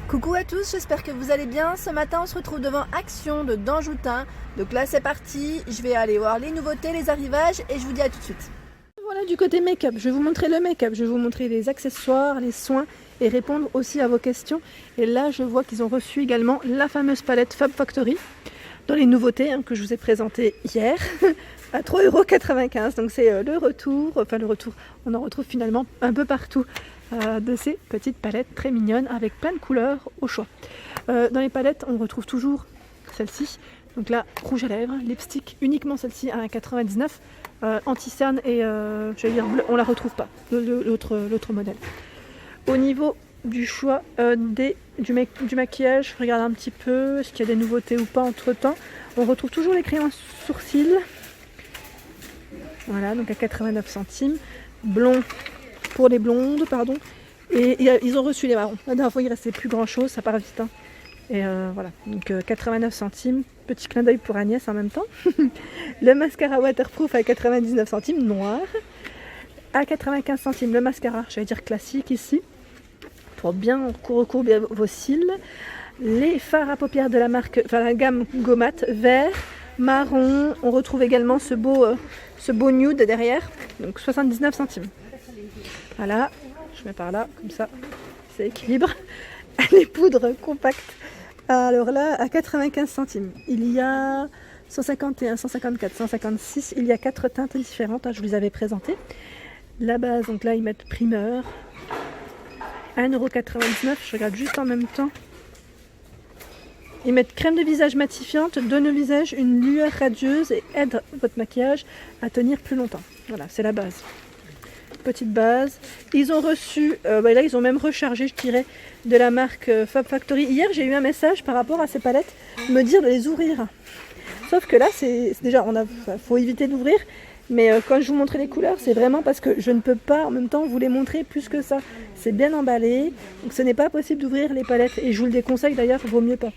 Coucou à tous, j'espère que vous allez bien. Ce matin on se retrouve devant Action de Danjoutin. Donc là c'est parti, je vais aller voir les nouveautés, les arrivages et je vous dis à tout de suite. Voilà du côté make-up, je vais vous montrer le make-up, je vais vous montrer les accessoires, les soins et répondre aussi à vos questions. Et là je vois qu'ils ont reçu également la fameuse palette Fab Factory dans les nouveautés que je vous ai présentées hier à 3,95 €. Donc c'est le retour, on en retrouve finalement un peu partout. De ces petites palettes très mignonnes avec plein de couleurs au choix. Dans les palettes, on retrouve toujours celle-ci. Donc là, rouge à lèvres, lipstick, uniquement celle-ci à 1,99 €. Anti-cerne et j'allais dire bleu, on la retrouve pas, l'autre modèle. Au niveau du choix du maquillage, je regarde un petit peu, est-ce qu'il y a des nouveautés ou pas entre temps. On retrouve toujours les crayons sourcils. Voilà, donc à 89 centimes. Blond. Pour les blondes, pardon. Et ils ont reçu les marrons. La dernière fois, il restait plus grand chose, ça part vite. Et voilà, donc 89 centimes. Petit clin d'œil pour Agnès en même temps. Le mascara waterproof à 99 centimes, noir. À 95 centimes, le mascara, j'allais dire classique ici. Pour bien recourber vos cils. Les fards à paupières de la marque, enfin la gamme Gomat, vert, marron. On retrouve également ce beau nude derrière. Donc 79 centimes. Voilà, je mets par là, comme ça, ça équilibre. Les poudres compactes, alors là, à 95 centimes. Il y a 151, 154, 156, il y a 4 teintes différentes, je vous les avais présentées. La base, donc là, ils mettent primeur, 1,99 €, je regarde juste en même temps. Ils mettent crème de visage matifiante, donne au visage une lueur radieuse et aide votre maquillage à tenir plus longtemps. Voilà, c'est la base. Petite base. Ils ont reçu, là ils ont même rechargé, je dirais, de la marque Fab Factory. Hier j'ai eu un message par rapport à ces palettes, me dire de les ouvrir. Sauf que là c'est déjà, faut éviter d'ouvrir. Mais quand je vous montrais les couleurs, c'est vraiment parce que je ne peux pas en même temps vous les montrer plus que ça. C'est bien emballé, donc ce n'est pas possible d'ouvrir les palettes. Et je vous le déconseille d'ailleurs, vaut mieux pas.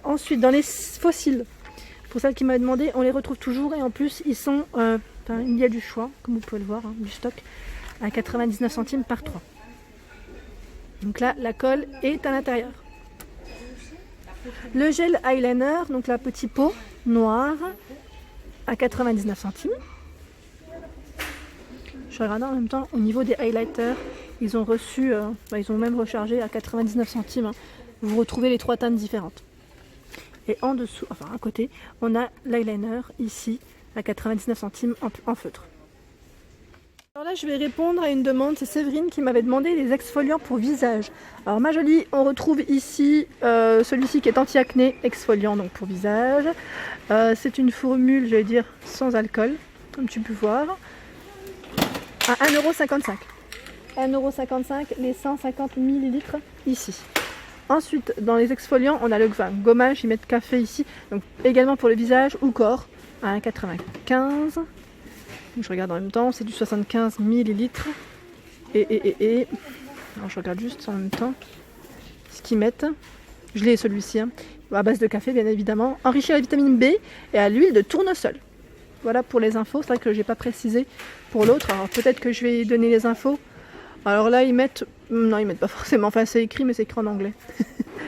Ensuite, dans les fossiles, pour celle qui m'a demandé, on les retrouve toujours et en plus ils sont... il y a du choix, comme vous pouvez le voir, du stock, à 99 centimes par 3. Donc là, la colle est à l'intérieur. Le gel eyeliner, donc la petite pot noir, à 99 centimes. Je regarde en même temps, au niveau des highlighters, ils ont reçu, ils ont même rechargé à 99 centimes. Vous retrouvez les 3 teintes différentes. Et en dessous, enfin à côté, on a l'eyeliner ici, à 99 centimes en feutre. Alors là je vais répondre à une demande, c'est Séverine qui m'avait demandé les exfoliants pour visage. Alors ma jolie, on retrouve ici celui-ci qui est anti-acné exfoliant donc pour visage. C'est une formule, je vais dire, sans alcool, comme tu peux voir, à 1,55 €. 1,55 € les 150 ml ici. Ensuite, dans les exfoliants, on a le gommage, ils mettent café ici, donc également pour le visage ou corps. À 1,95 €. Je regarde en même temps, c'est du 75 ml. Alors je regarde juste en même temps ce qu'ils mettent. Je l'ai celui-ci, à base de café bien évidemment, enrichi à la vitamine B et à l'huile de tournesol. Voilà pour les infos, c'est vrai que je n'ai pas précisé pour l'autre, alors peut-être que je vais donner les infos. Alors là ils mettent, non ils mettent pas forcément, enfin c'est écrit mais c'est écrit en anglais.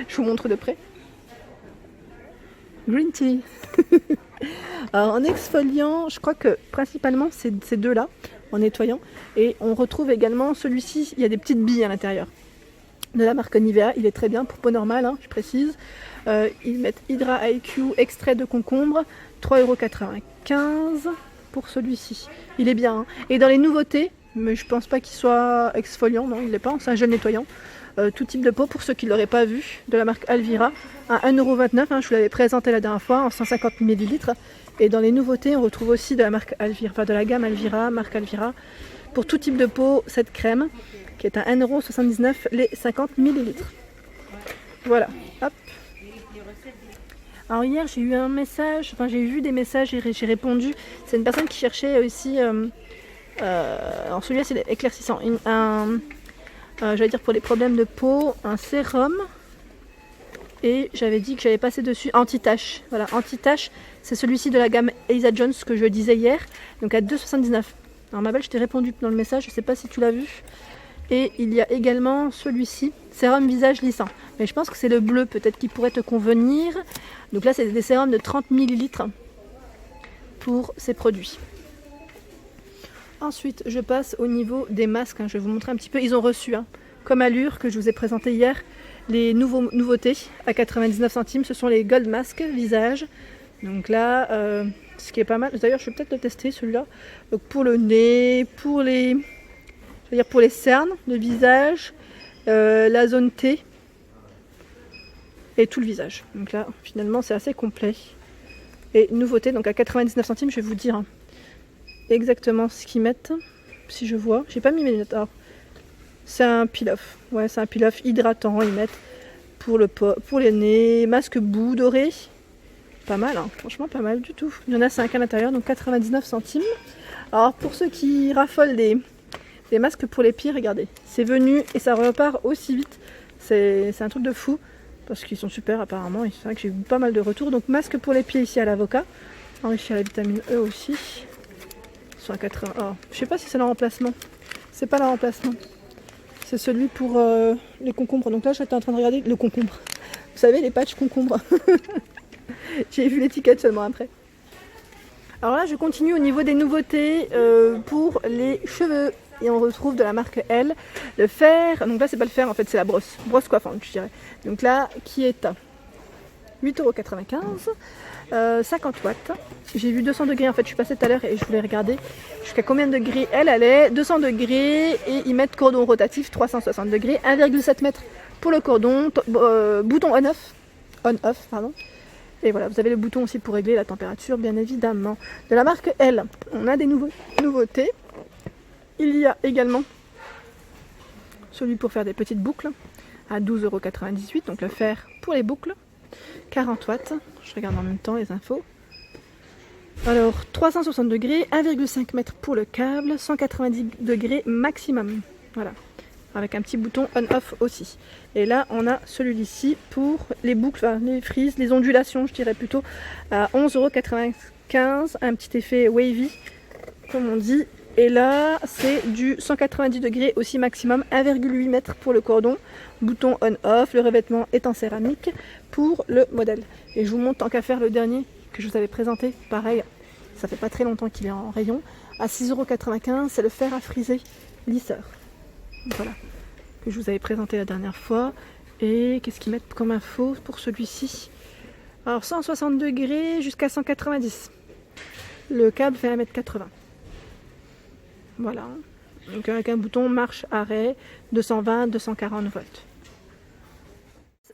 Je vous montre de près. Green tea. Alors en exfoliant, je crois que principalement c'est ces deux-là, en nettoyant. Et on retrouve également celui-ci, il y a des petites billes à l'intérieur. De la marque Nivea, il est très bien pour peau normale, je précise. Ils mettent Hydra IQ, extrait de concombre, 3,95 € pour celui-ci. Il est bien. Et dans les nouveautés, mais je pense pas qu'il soit exfoliant, non il l'est pas, c'est un gel nettoyant. Tout type de peau pour ceux qui ne l'auraient pas vu, de la marque Alvira à 1,29 €, je vous l'avais présenté la dernière fois en 150 ml. Et dans les nouveautés on retrouve aussi de la marque Alvira, enfin de la gamme Alvira, marque Alvira, pour tout type de peau, cette crème qui est à 1,79 € les 50 ml. Voilà, hop. Alors hier j'ai eu un message, j'ai vu des messages et j'ai répondu. C'est une personne qui cherchait aussi, alors celui-là c'est éclaircissant, j'allais dire pour les problèmes de peau, un sérum. Et j'avais dit que j'avais passé dessus anti-tache. Voilà, anti-tache, c'est celui-ci de la gamme Elisa Jones que je disais hier, donc à 2,79 €. Alors ma belle, je t'ai répondu dans le message, je ne sais pas si tu l'as vu. Et il y a également celui-ci, sérum visage lissant. Mais je pense que c'est le bleu peut-être qui pourrait te convenir. Donc là, c'est des sérums de 30 ml pour ces produits. Ensuite, je passe au niveau des masques. Je vais vous montrer un petit peu. Ils ont reçu, comme Allure, que je vous ai présenté hier, les nouveautés à 99 centimes. Ce sont les Gold Mask visage. Donc là, ce qui est pas mal. D'ailleurs, je vais peut-être le tester celui-là. Donc pour le nez, pour les cernes de visage, la zone T et tout le visage. Donc là, finalement, c'est assez complet. Et nouveauté, donc à 99 centimes, je vais vous dire exactement ce qu'ils mettent. Si je vois, j'ai pas mis mes notes. C'est un peel-off. Ouais, c'est un peel-off hydratant. Ils mettent pour les nez, masque boue doré. Pas mal, franchement pas mal du tout. Il y en a 5 à l'intérieur, donc 99 centimes. Alors pour ceux qui raffolent des masques pour les pieds, regardez, c'est venu et ça repart aussi vite. C'est un truc de fou parce qu'ils sont super apparemment. C'est vrai que j'ai eu pas mal de retours. Donc masque pour les pieds ici à l'avocat, enrichi à la vitamine E aussi. Ils sont à 80. Oh, je sais pas si c'est le remplacement. C'est pas le remplacement. C'est celui pour les concombres. Donc là j'étais en train de regarder le concombre. Vous savez les patchs concombres. J'ai vu l'étiquette seulement après. Alors là je continue au niveau des nouveautés pour les cheveux. Et on retrouve de la marque L, le fer, donc là c'est pas le fer en fait, c'est la brosse coiffante je dirais. Donc là qui est à 8,95 €, 50 watts. J'ai vu 200 degrés en fait, je suis passée tout à l'heure et je voulais regarder jusqu'à combien de degrés elle est. 200 degrés et ils mettent cordon rotatif 360 degrés, 1,7 m pour le cordon, bouton on-off pardon. Et voilà, vous avez le bouton aussi pour régler la température bien évidemment. De la marque L, on a des nouveautés. Il y a également celui pour faire des petites boucles à 12,98 €, donc le fer pour les boucles, 40 watts, je regarde en même temps les infos. Alors 360 degrés, 1,5 m pour le câble, 190 degrés maximum, voilà, avec un petit bouton on-off aussi. Et là on a celui-ci pour les boucles, enfin, les frises, les ondulations je dirais plutôt, à 11,95 €, un petit effet wavy comme on dit. Et là, c'est du 190 degrés aussi maximum, 1,8 m pour le cordon, bouton on-off, le revêtement est en céramique pour le modèle. Et je vous montre tant qu'à faire le dernier que je vous avais présenté, pareil, ça fait pas très longtemps qu'il est en rayon, à 6,95 €, c'est le fer à friser lisseur. Voilà, que je vous avais présenté la dernière fois. Et qu'est-ce qu'ils mettent comme info pour celui-ci? Alors 160 degrés jusqu'à 190. Le câble fait 1,80 m. Voilà, donc avec un bouton marche arrêt 220 240 volts.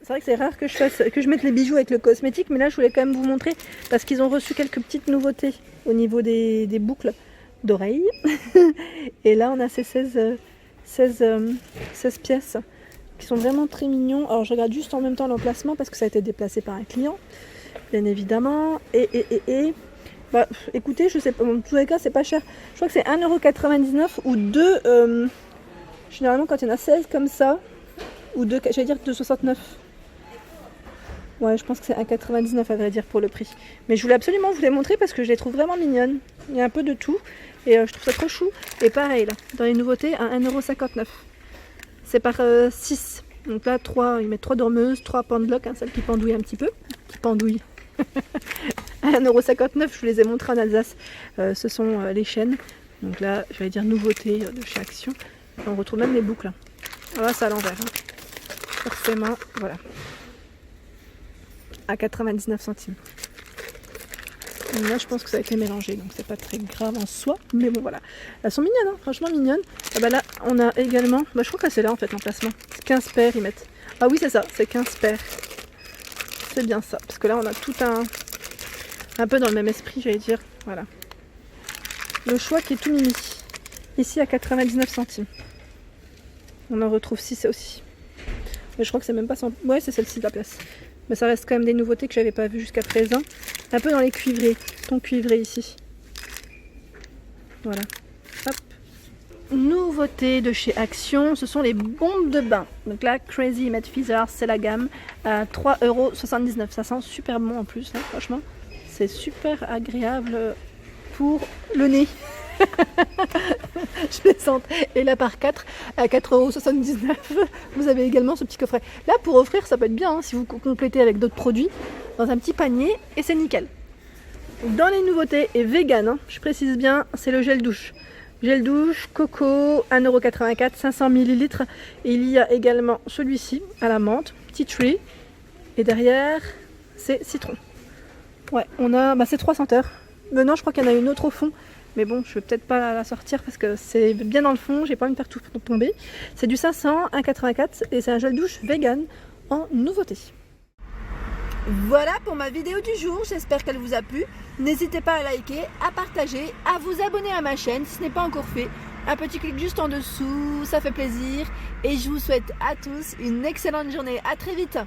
C'est vrai que c'est rare que je mette les bijoux avec le cosmétique, mais là je voulais quand même vous montrer parce qu'ils ont reçu quelques petites nouveautés au niveau des boucles d'oreilles. Et là on a ces 16 pièces qui sont vraiment très mignons. Alors je regarde juste en même temps l'emplacement parce que ça a été déplacé par un client, bien évidemment. Bah, écoutez, je sais pas, en tous les cas c'est pas cher. Je crois que c'est 1,99 € ou 2. Généralement quand il y en a 16 comme ça, ou 2, j'allais dire 2,69 €. Ouais, je pense que c'est 1,99 € à vrai dire pour le prix. Mais je voulais absolument vous les montrer parce que je les trouve vraiment mignonnes. Il y a un peu de tout et je trouve ça trop chou. Et pareil là, dans les nouveautés à 1,59 €. C'est par 6. Donc là, ils mettent 3 dormeuses, 3 pendlock, celle qui pendouille un petit peu. Qui pendouille. 1,59 €, je vous les ai montrés en Alsace. Ce sont les chaînes. Donc là, je vais dire nouveauté de chez Action. On retrouve même les boucles. Alors là, c'est à l'envers. Forcément, voilà. À 99 centimes. Là, je pense que ça a été mélangé, donc c'est pas très grave en soi. Mais bon, voilà. Elles sont mignonnes, franchement mignonnes. Ah bah là, on a également... Bah, je crois que c'est là, en fait, l'emplacement. 15 paires, ils mettent. Ah oui, c'est ça, c'est 15 paires. C'est bien ça. Parce que là, on a tout un peu dans le même esprit, j'allais dire. Voilà. Le choix qui est tout mimi. Ici, à 99 centimes. On en retrouve 6 aussi. Mais je crois que c'est même pas 100... Ouais, c'est celle-ci de la place. Mais ça reste quand même des nouveautés que j'avais pas vues jusqu'à présent. Un peu dans les cuivrés. Ton cuivré ici. Voilà. Hop. Nouveauté de chez Action, ce sont les bombes de bain. Donc là, Crazy Mad Feather, c'est la gamme. À 3,79 €. Ça sent super bon en plus, hein, franchement. C'est super agréable pour le nez. Je plaisante. Et là par 4 à 4,79 €, vous avez également ce petit coffret. Là pour offrir ça peut être bien hein, si vous complétez avec d'autres produits dans un petit panier et c'est nickel. Dans les nouveautés et vegan, hein, je précise bien, c'est le gel douche. Gel douche, coco, 1,84 €, 500 ml. Et il y a également celui-ci à la menthe, tea tree. Et derrière, c'est citron. Ouais, on a, c'est 3 senteurs. Mais non, je crois qu'il y en a une autre au fond. Mais bon, je vais peut-être pas la sortir parce que c'est bien dans le fond. J'ai pas envie de faire tout tomber. C'est du 500, 1,84 € et c'est un gel douche vegan en nouveauté. Voilà pour ma vidéo du jour, j'espère qu'elle vous a plu. N'hésitez pas à liker, à partager, à vous abonner à ma chaîne si ce n'est pas encore fait. Un petit clic juste en dessous, ça fait plaisir. Et je vous souhaite à tous une excellente journée. À très vite.